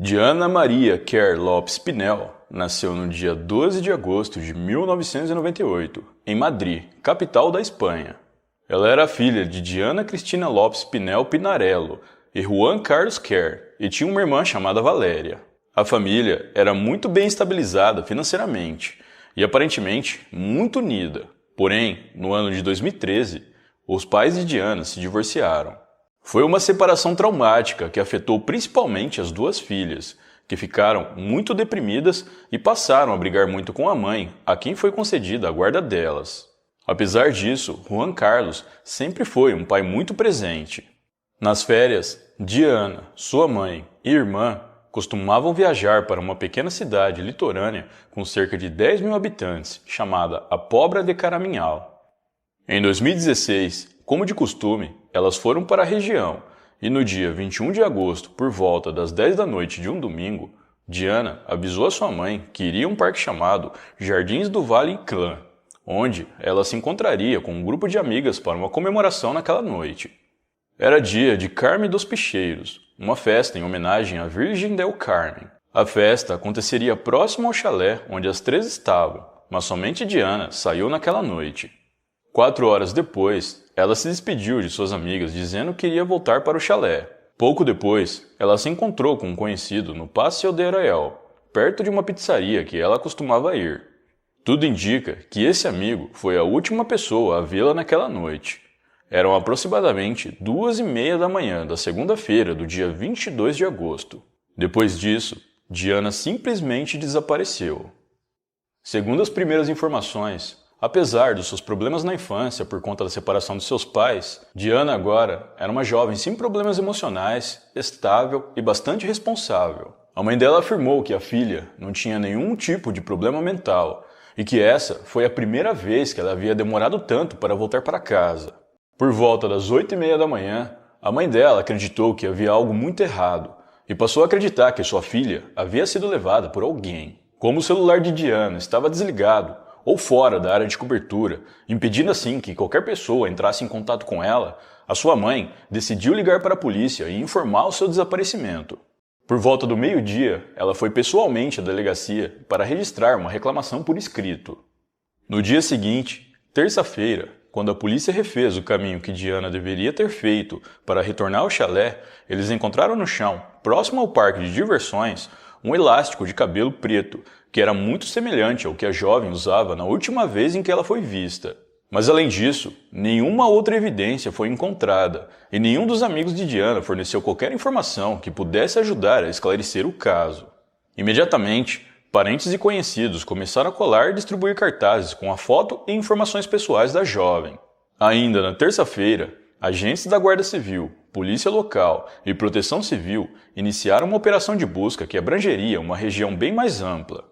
Diana Maria Kerr Lopes Pinel nasceu no dia 12 de agosto de 1998, em Madrid, capital da Espanha. Ela era filha de Diana Cristina Lopes Pinel Pinarello e Juan Carlos Kerr e tinha uma irmã chamada Valéria. A família era muito bem estabilizada financeiramente e aparentemente muito unida. Porém, no ano de 2013, os pais de Diana se divorciaram. Foi uma separação traumática que afetou principalmente as duas filhas, que ficaram muito deprimidas e passaram a brigar muito com a mãe, a quem foi concedida a guarda delas. Apesar disso, Juan Carlos sempre foi um pai muito presente. Nas férias, Diana, sua mãe e irmã costumavam viajar para uma pequena cidade litorânea com cerca de 10 mil habitantes, chamada A Pobra de Caraminhal. Em 2016, como de costume, elas foram para a região e no dia 21 de agosto, por volta das 10 da noite de um domingo, Diana avisou a sua mãe que iria a um parque chamado Jardins do Vale Inclán, onde ela se encontraria com um grupo de amigas para uma comemoração naquela noite. Era dia de Carme dos Picheiros, uma festa em homenagem à Virgem del Carmen. A festa aconteceria próximo ao chalé onde as três estavam, mas somente Diana saiu naquela noite. 4 horas depois, ela se despediu de suas amigas dizendo que iria voltar para o chalé. Pouco depois, ela se encontrou com um conhecido no Paseo de Arraial, perto de uma pizzaria que ela costumava ir. Tudo indica que esse amigo foi a última pessoa a vê-la naquela noite. Eram aproximadamente 2h30 da manhã da segunda-feira do dia 22 de agosto. Depois disso, Diana simplesmente desapareceu. Segundo as primeiras informações, apesar dos seus problemas na infância por conta da separação de seus pais, Diana agora era uma jovem sem problemas emocionais, estável e bastante responsável. A mãe dela afirmou que a filha não tinha nenhum tipo de problema mental e que essa foi a primeira vez que ela havia demorado tanto para voltar para casa. Por volta das 8h30 da manhã, a mãe dela acreditou que havia algo muito errado e passou a acreditar que sua filha havia sido levada por alguém. Como o celular de Diana estava desligado ou fora da área de cobertura, impedindo assim que qualquer pessoa entrasse em contato com ela, a sua mãe decidiu ligar para a polícia e informar o seu desaparecimento. Por volta do meio-dia, ela foi pessoalmente à delegacia para registrar uma reclamação por escrito. No dia seguinte, terça-feira, quando a polícia refez o caminho que Diana deveria ter feito para retornar ao chalé, eles encontraram no chão, próximo ao parque de diversões, um elástico de cabelo preto, que era muito semelhante ao que a jovem usava na última vez em que ela foi vista. Mas além disso, nenhuma outra evidência foi encontrada, e nenhum dos amigos de Diana forneceu qualquer informação que pudesse ajudar a esclarecer o caso. Imediatamente, parentes e conhecidos começaram a colar e distribuir cartazes com a foto e informações pessoais da jovem. Ainda na terça-feira, agentes da Guarda Civil, Polícia Local e Proteção Civil iniciaram uma operação de busca que abrangeria uma região bem mais ampla.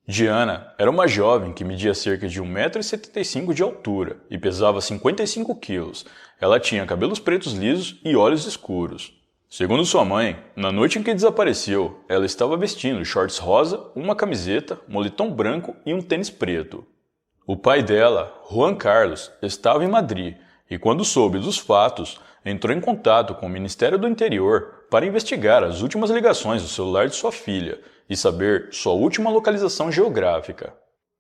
Diana era uma jovem que media cerca de 1,75 m de altura e pesava 55 quilos. Ela tinha cabelos pretos lisos e olhos escuros. Segundo sua mãe, na noite em que desapareceu, ela estava vestindo shorts rosa, uma camiseta, moletom branco e um tênis preto. O pai dela, Juan Carlos, estava em Madrid e, quando soube dos fatos, entrou em contato com o Ministério do Interior para investigar as últimas ligações do celular de sua filha e saber sua última localização geográfica.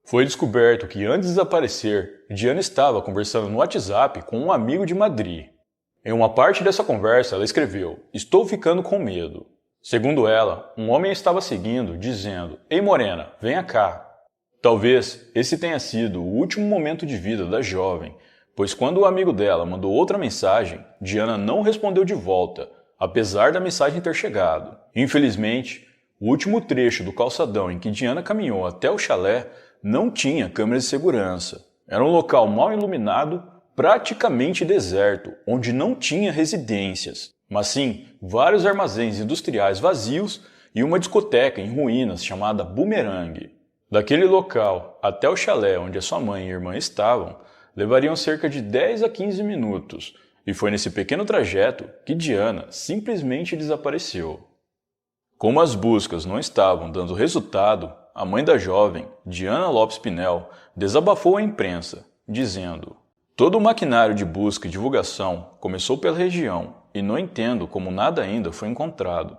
Foi descoberto que, antes de desaparecer, Diana estava conversando no WhatsApp com um amigo de Madrid. Em uma parte dessa conversa, ela escreveu: "Estou ficando com medo." Segundo ela, um homem a estava seguindo, dizendo: "Ei morena, venha cá." Talvez esse tenha sido o último momento de vida da jovem, pois quando o amigo dela mandou outra mensagem, Diana não respondeu de volta, apesar da mensagem ter chegado. Infelizmente, o último trecho do calçadão em que Diana caminhou até o chalé não tinha câmeras de segurança. Era um local mal iluminado, praticamente deserto, onde não tinha residências, mas sim vários armazéns industriais vazios e uma discoteca em ruínas chamada Boomerang. Daquele local até o chalé onde a sua mãe e irmã estavam, levariam cerca de 10 a 15 minutos, e foi nesse pequeno trajeto que Diana simplesmente desapareceu. Como as buscas não estavam dando resultado, a mãe da jovem, Diana Lopes Pinel, desabafou à imprensa, dizendo: "Todo o maquinário de busca e divulgação começou pela região e não entendo como nada ainda foi encontrado.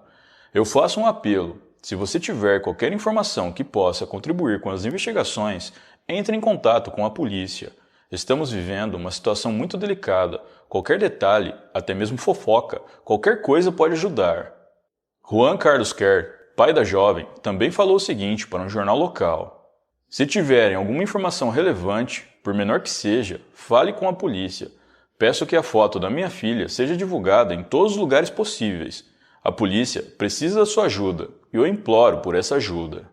Eu faço um apelo. Se você tiver qualquer informação que possa contribuir com as investigações, entre em contato com a polícia. Estamos vivendo uma situação muito delicada. Qualquer detalhe, até mesmo fofoca, qualquer coisa pode ajudar. Juan Carlos Kerr, pai da jovem, também falou o seguinte para um jornal local. Se tiverem alguma informação relevante, por menor que seja, fale com a polícia. Peço que a foto da minha filha seja divulgada em todos os lugares possíveis. A polícia precisa da sua ajuda e eu imploro por essa ajuda.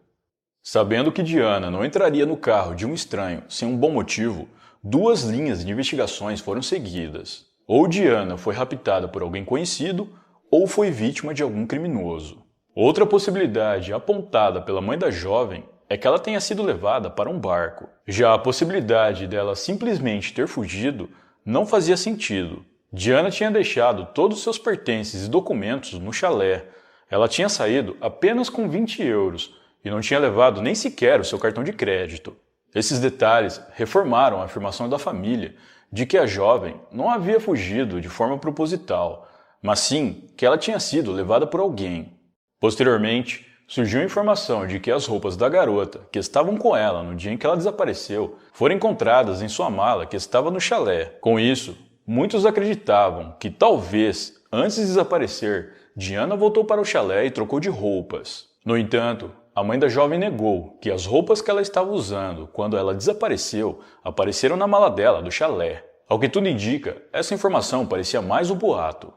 Sabendo que Diana não entraria no carro de um estranho sem um bom motivo, 2 linhas de investigações foram seguidas. Ou Diana foi raptada por alguém conhecido, ou foi vítima de algum criminoso. Outra possibilidade apontada pela mãe da jovem é que ela tenha sido levada para um barco. Já a possibilidade dela simplesmente ter fugido não fazia sentido. Diana tinha deixado todos os seus pertences e documentos no chalé. Ela tinha saído apenas com 20 euros e não tinha levado nem sequer o seu cartão de crédito. Esses detalhes reformaram a afirmação da família de que a jovem não havia fugido de forma proposital, mas sim que ela tinha sido levada por alguém. Posteriormente, surgiu a informação de que as roupas da garota que estavam com ela no dia em que ela desapareceu foram encontradas em sua mala que estava no chalé. Com isso, muitos acreditavam que talvez, antes de desaparecer, Diana voltou para o chalé e trocou de roupas. No entanto, a mãe da jovem negou que as roupas que ela estava usando quando ela desapareceu apareceram na mala dela do chalé. Ao que tudo indica, essa informação parecia mais um boato.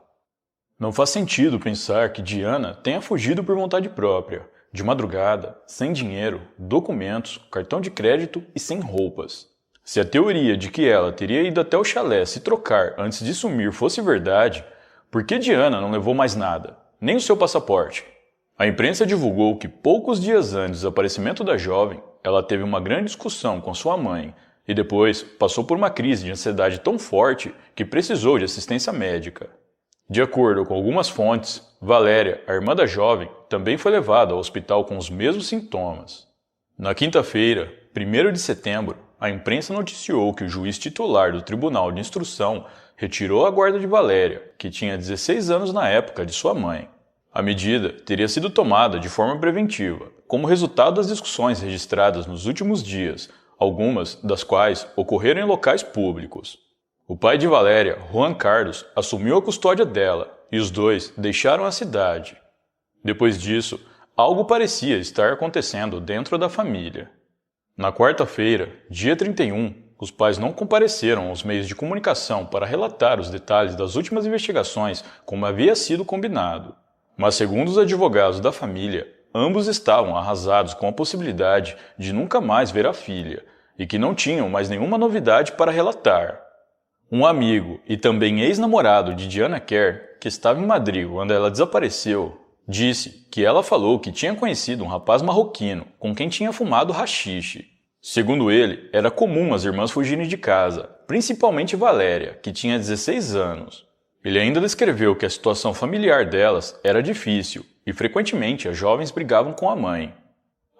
Não faz sentido pensar que Diana tenha fugido por vontade própria, de madrugada, sem dinheiro, documentos, cartão de crédito e sem roupas. Se a teoria de que ela teria ido até o chalé se trocar antes de sumir fosse verdade, por que Diana não levou mais nada, nem o seu passaporte? A imprensa divulgou que poucos dias antes do desaparecimento da jovem, ela teve uma grande discussão com sua mãe e depois passou por uma crise de ansiedade tão forte que precisou de assistência médica. De acordo com algumas fontes, Valéria, a irmã da jovem, também foi levada ao hospital com os mesmos sintomas. Na quinta-feira, 1º de setembro, a imprensa noticiou que o juiz titular do Tribunal de Instrução retirou a guarda de Valéria, que tinha 16 anos na época de sua mãe. A medida teria sido tomada de forma preventiva, como resultado das discussões registradas nos últimos dias, algumas das quais ocorreram em locais públicos. O pai de Valéria, Juan Carlos, assumiu a custódia dela e os dois deixaram a cidade. Depois disso, algo parecia estar acontecendo dentro da família. Na quarta-feira, dia 31, os pais não compareceram aos meios de comunicação para relatar os detalhes das últimas investigações como havia sido combinado. Mas, segundo os advogados da família, ambos estavam arrasados com a possibilidade de nunca mais ver a filha e que não tinham mais nenhuma novidade para relatar. Um amigo e também ex-namorado de Diana Kerr, que estava em Madrid quando ela desapareceu, disse que ela falou que tinha conhecido um rapaz marroquino com quem tinha fumado haxixe. Segundo ele, era comum as irmãs fugirem de casa, principalmente Valéria, que tinha 16 anos. Ele ainda descreveu que a situação familiar delas era difícil e frequentemente as jovens brigavam com a mãe.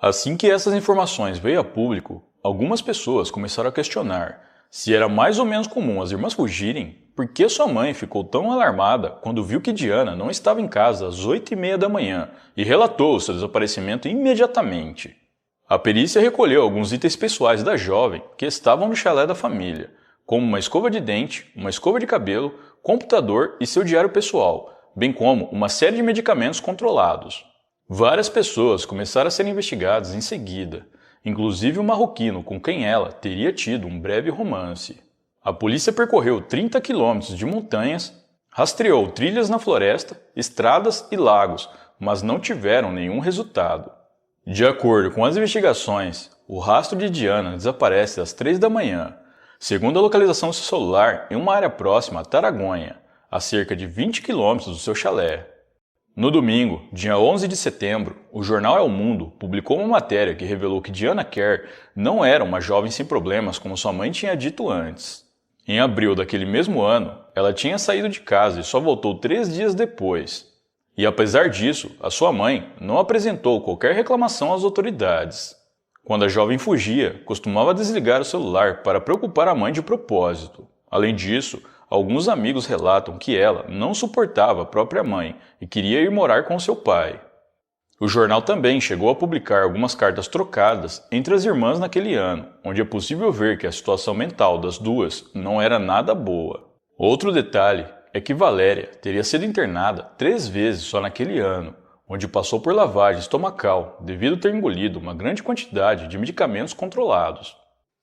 Assim que essas informações veio a público, algumas pessoas começaram a questionar se era mais ou menos comum as irmãs fugirem, por que sua mãe ficou tão alarmada quando viu que Diana não estava em casa às 8h30 da manhã e relatou o seu desaparecimento imediatamente. A perícia recolheu alguns itens pessoais da jovem que estavam no chalé da família, como uma escova de dente, uma escova de cabelo, computador e seu diário pessoal, bem como uma série de medicamentos controlados. Várias pessoas começaram a ser investigadas em seguida, inclusive o marroquino com quem ela teria tido um breve romance. A polícia percorreu 30 quilômetros de montanhas, rastreou trilhas na floresta, estradas e lagos, mas não tiveram nenhum resultado. De acordo com as investigações, o rastro de Diana desaparece às 3 da manhã, segundo a localização do seu celular em uma área próxima a Taragonha, a cerca de 20 quilômetros do seu chalé. No domingo, dia 11 de setembro, o jornal El Mundo publicou uma matéria que revelou que Diana Kerr não era uma jovem sem problemas como sua mãe tinha dito antes. Em abril daquele mesmo ano, ela tinha saído de casa e só voltou 3 dias depois. E apesar disso, a sua mãe não apresentou qualquer reclamação às autoridades. Quando a jovem fugia, costumava desligar o celular para preocupar a mãe de propósito. Além disso, alguns amigos relatam que ela não suportava a própria mãe e queria ir morar com seu pai. O jornal também chegou a publicar algumas cartas trocadas entre as irmãs naquele ano, onde é possível ver que a situação mental das duas não era nada boa. Outro detalhe é que Valéria teria sido internada 3 vezes só naquele ano, onde passou por lavagem estomacal devido a ter engolido uma grande quantidade de medicamentos controlados.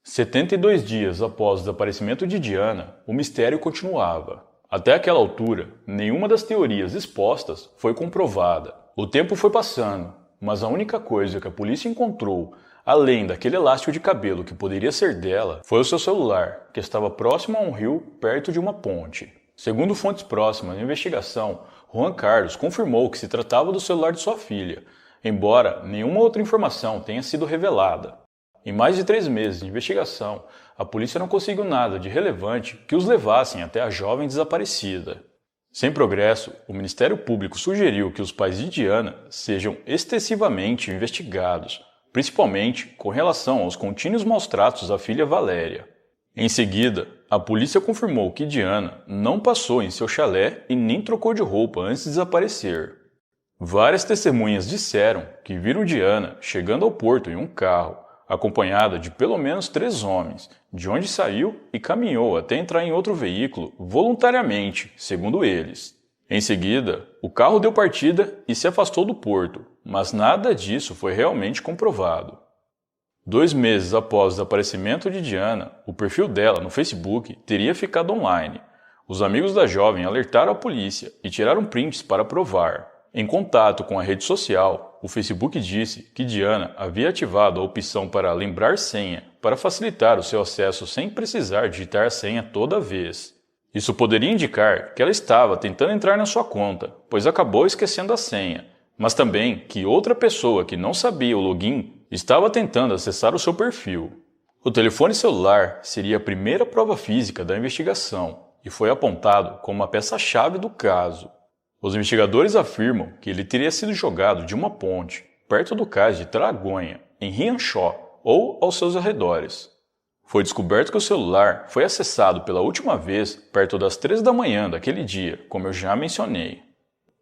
72 dias após o desaparecimento de Diana, o mistério continuava. Até aquela altura, nenhuma das teorias expostas foi comprovada. O tempo foi passando, mas a única coisa que a polícia encontrou, além daquele elástico de cabelo que poderia ser dela, foi o seu celular, que estava próximo a um rio perto de uma ponte. Segundo fontes próximas à investigação, Juan Carlos confirmou que se tratava do celular de sua filha, embora nenhuma outra informação tenha sido revelada. Em mais de 3 meses de investigação, a polícia não conseguiu nada de relevante que os levassem até a jovem desaparecida. Sem progresso, o Ministério Público sugeriu que os pais de Diana sejam extensivamente investigados, principalmente com relação aos contínuos maus-tratos à filha Valéria. Em seguida, a polícia confirmou que Diana não passou em seu chalé e nem trocou de roupa antes de desaparecer. Várias testemunhas disseram que viram Diana chegando ao porto em um carro, acompanhada de pelo menos 3 homens, de onde saiu e caminhou até entrar em outro veículo voluntariamente, segundo eles. Em seguida, o carro deu partida e se afastou do porto, mas nada disso foi realmente comprovado. 2 meses após o desaparecimento de Diana, o perfil dela no Facebook teria ficado online. Os amigos da jovem alertaram a polícia e tiraram prints para provar. Em contato com a rede social, o Facebook disse que Diana havia ativado a opção para lembrar senha para facilitar o seu acesso sem precisar digitar a senha toda vez. Isso poderia indicar que ela estava tentando entrar na sua conta, pois acabou esquecendo a senha, mas também que outra pessoa que não sabia o login estava tentando acessar o seu perfil. O telefone celular seria a primeira prova física da investigação e foi apontado como uma peça-chave do caso. Os investigadores afirmam que ele teria sido jogado de uma ponte, perto do cais de Tragonha, em Rianxó, ou aos seus arredores. Foi descoberto que o celular foi acessado pela última vez perto das 3 da manhã daquele dia, como eu já mencionei.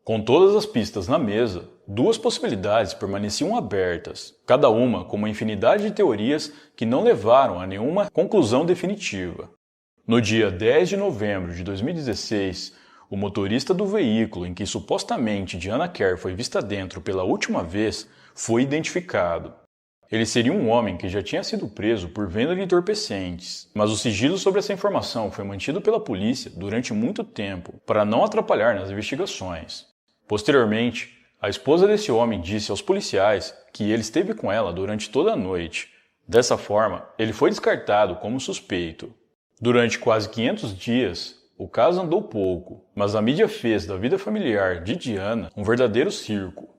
Com todas as pistas na mesa, 2 possibilidades permaneciam abertas, cada uma com uma infinidade de teorias que não levaram a nenhuma conclusão definitiva. No dia 10 de novembro de 2016, o motorista do veículo em que supostamente Diana Kerr foi vista dentro pela última vez foi identificado. Ele seria um homem que já tinha sido preso por venda de entorpecentes, mas o sigilo sobre essa informação foi mantido pela polícia durante muito tempo para não atrapalhar nas investigações. Posteriormente, a esposa desse homem disse aos policiais que ele esteve com ela durante toda a noite. Dessa forma, ele foi descartado como suspeito. Durante quase 500 dias, o caso andou pouco, mas a mídia fez da vida familiar de Diana um verdadeiro circo.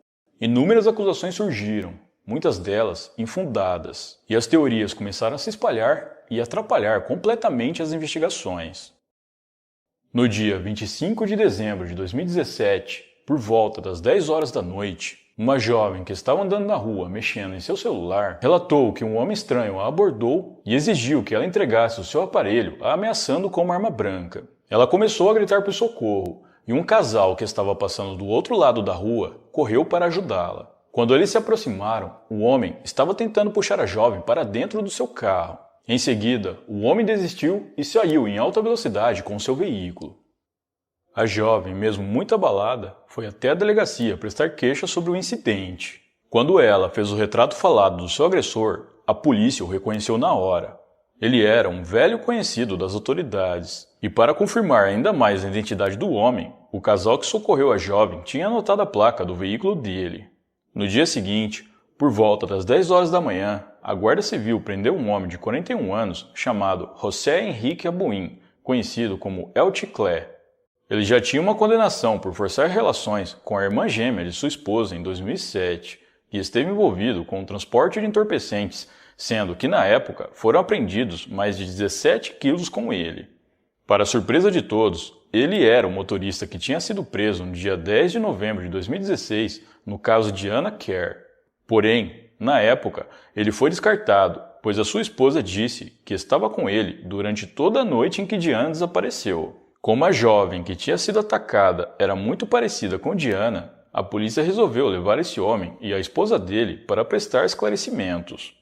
Inúmeras acusações surgiram, muitas delas infundadas, e as teorias começaram a se espalhar e atrapalhar completamente as investigações. No dia 25 de dezembro de 2017, por volta das 10 horas da noite, uma jovem que estava andando na rua mexendo em seu celular relatou que um homem estranho a abordou e exigiu que ela entregasse o seu aparelho, a ameaçando com uma arma branca. Ela começou a gritar por socorro e um casal que estava passando do outro lado da rua correu para ajudá-la. Quando eles se aproximaram, o homem estava tentando puxar a jovem para dentro do seu carro. Em seguida, o homem desistiu e saiu em alta velocidade com seu veículo. A jovem, mesmo muito abalada, foi até a delegacia prestar queixa sobre o incidente. Quando ela fez o retrato falado do seu agressor, a polícia o reconheceu na hora. Ele era um velho conhecido das autoridades, e para confirmar ainda mais a identidade do homem, o casal que socorreu a jovem tinha anotado a placa do veículo dele. No dia seguinte, por volta das 10 horas da manhã, a Guarda Civil prendeu um homem de 41 anos chamado José Henrique Abuin, conhecido como El Chiclé. Ele já tinha uma condenação por forçar relações com a irmã gêmea de sua esposa em 2007 e esteve envolvido com o transporte de entorpecentes, sendo que na época foram apreendidos mais de 17 quilos com ele. Para surpresa de todos, ele era o motorista que tinha sido preso no dia 10 de novembro de 2016 no caso de Diana Kerr. Porém, na época, ele foi descartado, pois a sua esposa disse que estava com ele durante toda a noite em que Diana desapareceu. Como a jovem que tinha sido atacada era muito parecida com Diana, a polícia resolveu levar esse homem e a esposa dele para prestar esclarecimentos.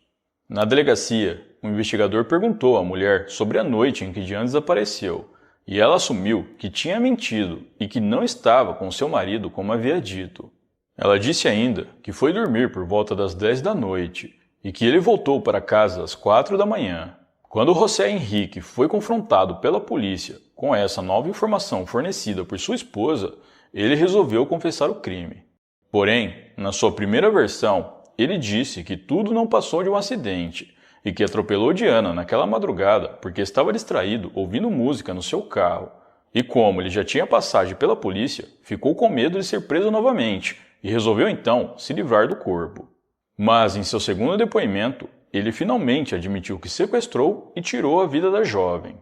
Na delegacia, o investigador perguntou à mulher sobre a noite em que Diana desapareceu, e ela assumiu que tinha mentido e que não estava com seu marido como havia dito. Ela disse ainda que foi dormir por volta das 10 da noite e que ele voltou para casa às 4 da manhã. Quando José Henrique foi confrontado pela polícia com essa nova informação fornecida por sua esposa, ele resolveu confessar o crime. Porém, na sua primeira versão, ele disse que tudo não passou de um acidente e que atropelou Diana naquela madrugada porque estava distraído ouvindo música no seu carro. E como ele já tinha passagem pela polícia, ficou com medo de ser preso novamente e resolveu então se livrar do corpo. Mas em seu segundo depoimento, ele finalmente admitiu que sequestrou e tirou a vida da jovem.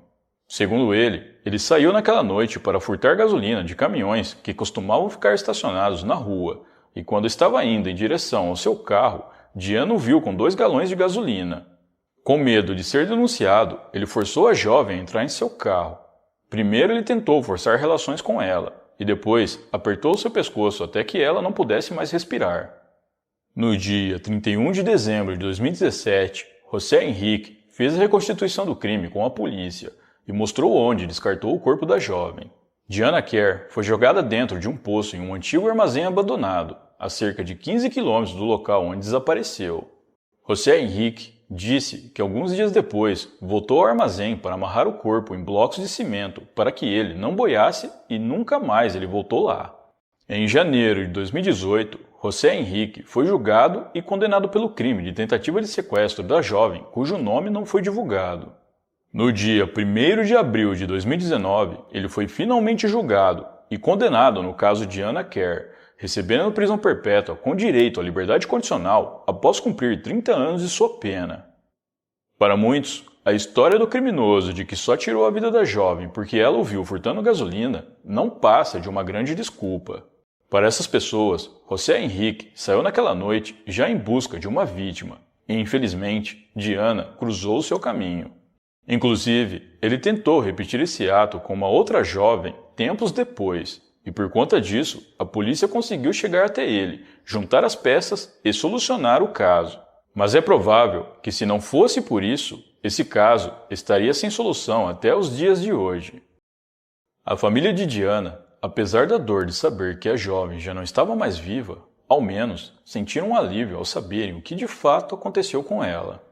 Segundo ele saiu naquela noite para furtar gasolina de caminhões que costumavam ficar estacionados na rua, e quando estava indo em direção ao seu carro, Diana o viu com 2 galões de gasolina. Com medo de ser denunciado, ele forçou a jovem a entrar em seu carro. Primeiro ele tentou forçar relações com ela, e depois apertou seu pescoço até que ela não pudesse mais respirar. No dia 31 de dezembro de 2017, José Henrique fez a reconstituição do crime com a polícia e mostrou onde descartou o corpo da jovem. Diana Kerr foi jogada dentro de um poço em um antigo armazém abandonado, a cerca de 15 quilômetros do local onde desapareceu. José Henrique disse que alguns dias depois voltou ao armazém para amarrar o corpo em blocos de cimento para que ele não boiasse e nunca mais ele voltou lá. Em janeiro de 2018, José Henrique foi julgado e condenado pelo crime de tentativa de sequestro da jovem cujo nome não foi divulgado. No dia 1º de abril de 2019, ele foi finalmente julgado e condenado no caso de Diana Kerr, recebendo prisão perpétua com direito à liberdade condicional após cumprir 30 anos de sua pena. Para muitos, a história do criminoso de que só tirou a vida da jovem porque ela o viu furtando gasolina não passa de uma grande desculpa. Para essas pessoas, José Henrique saiu naquela noite já em busca de uma vítima e, infelizmente, Diana cruzou o seu caminho. Inclusive, ele tentou repetir esse ato com uma outra jovem tempos depois, e por conta disso, a polícia conseguiu chegar até ele, juntar as peças e solucionar o caso. Mas é provável que, se não fosse por isso, esse caso estaria sem solução até os dias de hoje. A família de Diana, apesar da dor de saber que a jovem já não estava mais viva, ao menos sentiram um alívio ao saberem o que de fato aconteceu com ela.